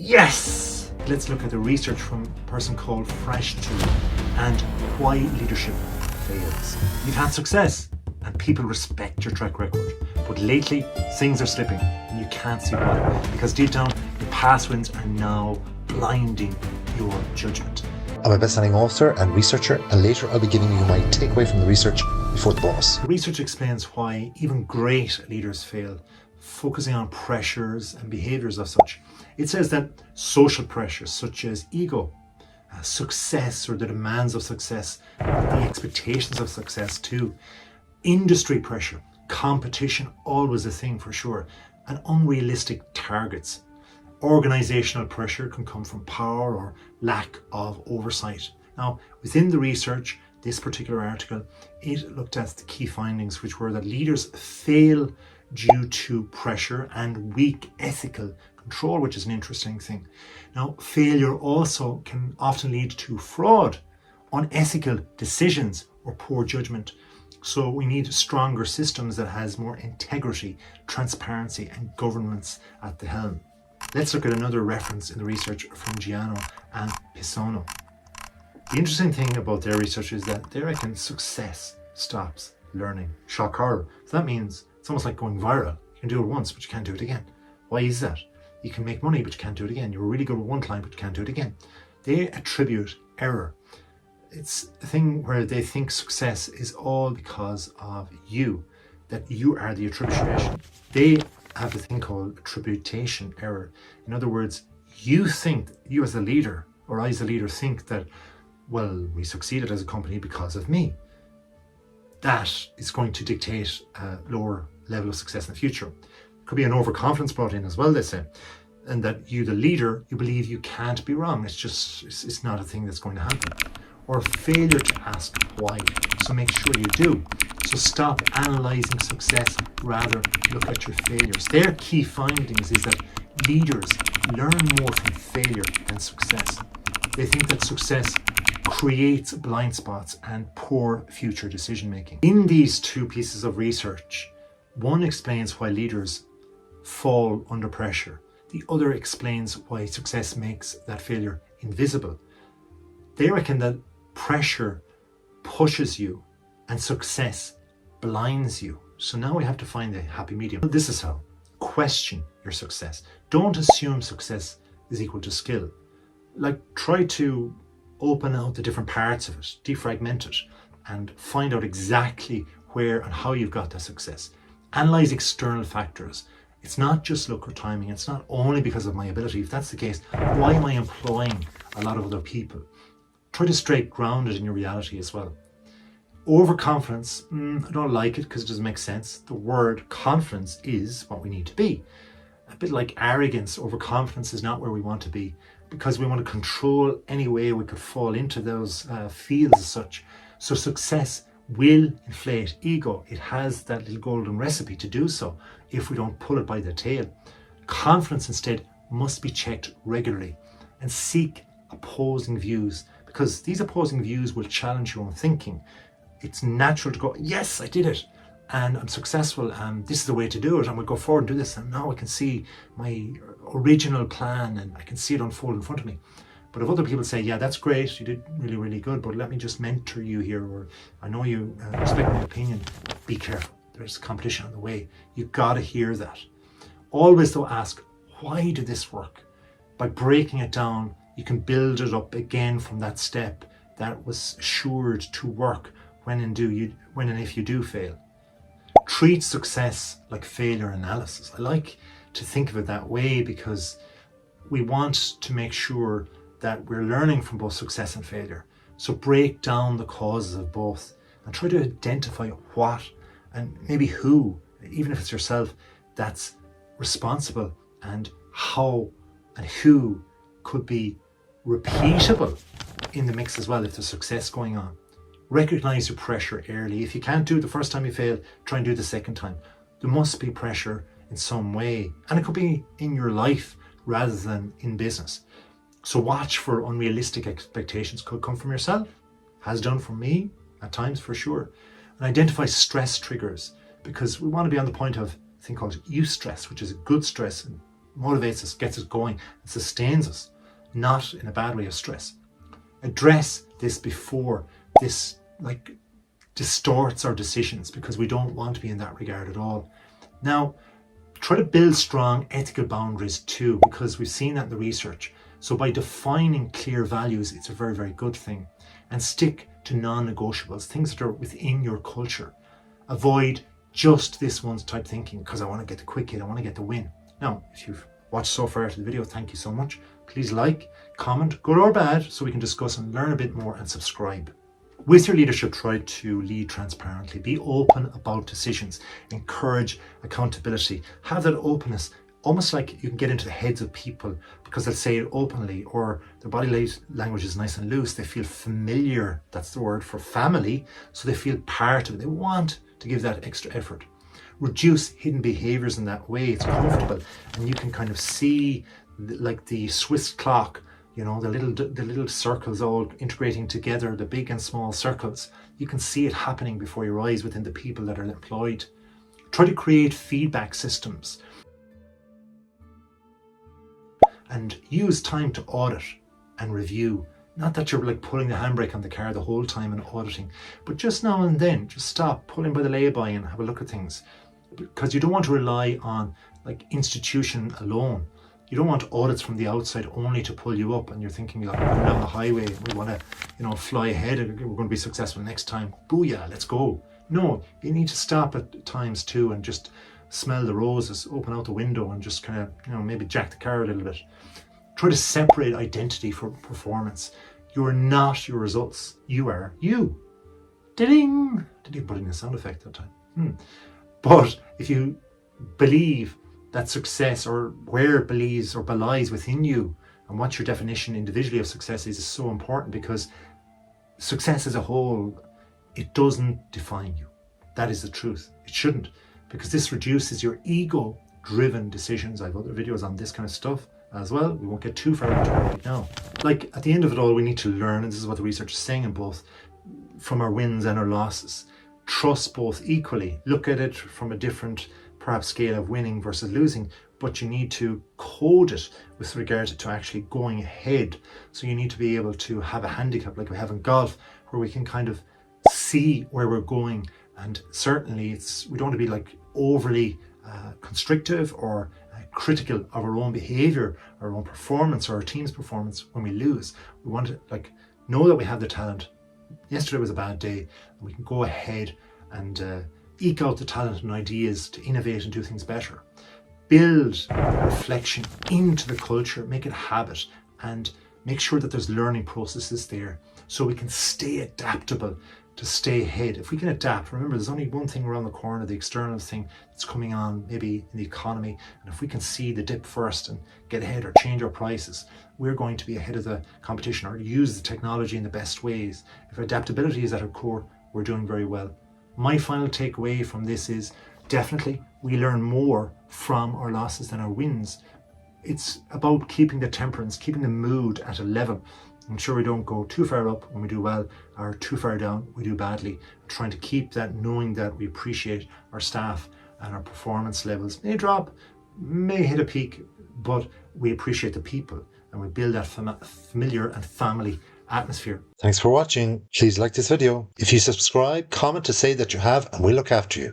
Yes! Let's look at the research from a person called Fresh2 and why leadership fails. You've had success and people respect your track record, but lately things are slipping and you can't see why, because deep down your past wins are now blinding your judgment. I'm a best-selling author and researcher, and later I'll be giving you my takeaway from the research before the boss. The research explains why even great leaders fail, focusing on pressures and behaviours of such. It says that social pressures such as ego, success or the demands of success, the expectations of success too, industry pressure, competition, always a thing for sure, and unrealistic targets. Organisational pressure can come from power or lack of oversight. Now, within the research, this particular article, it looked at the key findings, which were that leaders fail due to pressure and weak ethical control, which is an interesting thing. Now, failure also can often lead to fraud, unethical decisions, or poor judgment. So we need stronger systems that has more integrity, transparency, and governance at the helm. Let's look at another reference in the research from Giano and Pisano. The interesting thing about their research is that they reckon success stops learning. Shock horror. So that means it's almost like going viral. You can do it once, but you can't do it again. Why is that? You can make money, but you can't do it again. You're really good with one client, but you can't do it again. They attribute error. It's a thing where they think success is all because of you, that you are the attribution. They have a thing called attribution error. In other words, you think, you as a leader, or I as a leader think that, well, we succeeded as a company because of me. That is going to dictate a lower level of success in the future. Could be an overconfidence brought in as well, they say. And that you, the leader, you believe you can't be wrong. It's not a thing that's going to happen. Or failure to ask why. So make sure you do. So stop analysing success, rather look at your failures. Their key findings is that leaders learn more from failure than success. They think that success creates blind spots and poor future decision making. In these two pieces of research, one explains why leaders fall under pressure. The other explains why success makes that failure invisible. They reckon that pressure pushes you and success blinds you. So now we have to find the happy medium. This is how. Question your success. Don't assume success is equal to skill. Like, try to open out the different parts of it, defragment it, and find out exactly where and how you've got that success. Analyze external factors. It's not just luck or timing. It's not only because of my ability. If that's the case, why am I employing a lot of other people? Try to stay grounded in your reality as well. Overconfidence, I don't like it because it doesn't make sense. The word confidence is what we need to be. A bit like arrogance, overconfidence is not where we want to be, because we want to control any way we could fall into those fields as such. So success will inflate ego. It has that little golden recipe to do so if we don't pull it by the tail. Confidence instead must be checked regularly and seek opposing views, because these opposing views will challenge your own thinking. It's natural to go, yes, I did it and I'm successful and this is the way to do it, and we'll go forward and do this, and now I can see my original plan and I can see it unfold in front of me. But if other people say, yeah, that's great, you did really, really good, but let me just mentor you here, or I know you respect my opinion, be careful. There's competition on the way. You've got to hear that. Always though ask, why did this work? By breaking it down, you can build it up again from that step that was assured to work when and if you do fail. Treat success like failure analysis. I like to think of it that way because we want to make sure that we're learning from both success and failure. So break down the causes of both and try to identify what and maybe who, even if it's yourself, that's responsible, and how and who could be repeatable in the mix as well if there's success going on. Recognize your pressure early. If you can't do it the first time you fail, try and do it the second time. There must be pressure in some way, and it could be in your life rather than in business. So watch for unrealistic expectations. Could come from yourself, has done for me at times for sure. And identify stress triggers, because we want to be on the point of a thing called eustress, which is a good stress and motivates us, gets us going, and sustains us, not in a bad way of stress. Address this before this distorts our decisions, because we don't want to be in that regard at all. Now, try to build strong ethical boundaries too, because we've seen that in the research. So by defining clear values, it's a very, very good thing. And stick to non-negotiables, things that are within your culture. Avoid just this one's type thinking, because I want to get the quick hit, I want to get the win. Now, if you've watched so far to the video, thank you so much. Please like, comment, good or bad, so we can discuss and learn a bit more, and subscribe. With your leadership, try to lead transparently. Be open about decisions. Encourage accountability. Have that openness, almost like you can get into the heads of people because they'll say it openly, or their body language is nice and loose. They feel familiar, that's the word for family, so they feel part of it. They want to give that extra effort. Reduce hidden behaviors in that way. It's comfortable, and you can kind of see like the Swiss clock, the little circles all integrating together, the big and small circles. You can see it happening before your eyes within the people that are employed. Try to create feedback systems and use time to audit and review. Not that you're like pulling the handbrake on the car the whole time and auditing, but just now and then, just stop, pull in by the lay-by and have a look at things. Because you don't want to rely on like institution alone. You don't want audits from the outside only to pull you up, and you're thinking like, we're down the highway, we want to fly ahead, and we're going to be successful next time. Booyah, let's go. No, you need to stop at times too and just smell the roses, open out the window and just kind of, maybe jack the car a little bit. Try to separate identity from performance. You are not your results. You are you. Ding! Didn't even put in a sound effect that time. But if you believe that success, or where it believes or belies within you, and what your definition individually of success is so important, because success as a whole, it doesn't define you. That is the truth. It shouldn't, because this reduces your ego-driven decisions. I have other videos on this kind of stuff as well. We won't get too far into it right now. Like, at the end of it all, we need to learn, and this is what the research is saying in both, from our wins and our losses. Trust both equally. Look at it from a different, perhaps, scale of winning versus losing, but you need to code it with regard to actually going ahead. So you need to be able to have a handicap like we have in golf, where we can kind of see where we're going. And certainly we don't want to be like overly constrictive or critical of our own behavior, our own performance, or our team's performance when we lose. We want to know that we have the talent. Yesterday was a bad day, and we can go ahead and eke out the talent and ideas to innovate and do things better. Build reflection into the culture, make it habit, and make sure that there's learning processes there so we can stay adaptable to stay ahead. If we can adapt, remember there's only one thing around the corner, the external thing that's coming on maybe in the economy, and if we can see the dip first and get ahead or change our prices, we're going to be ahead of the competition, or use the technology in the best ways. If adaptability is at our core, we're doing very well. My final takeaway from this is definitely we learn more from our losses than our wins. It's about keeping the temperance, keeping the mood at a level. I'm sure we don't go too far up when we do well, or too far down we do badly. Trying to keep that, knowing that we appreciate our staff and our performance levels may drop, may hit a peak, but we appreciate the people, and we build that familiar and family atmosphere. Thanks for watching. Please like this video. If you subscribe, comment to say that you have, and we'll look after you.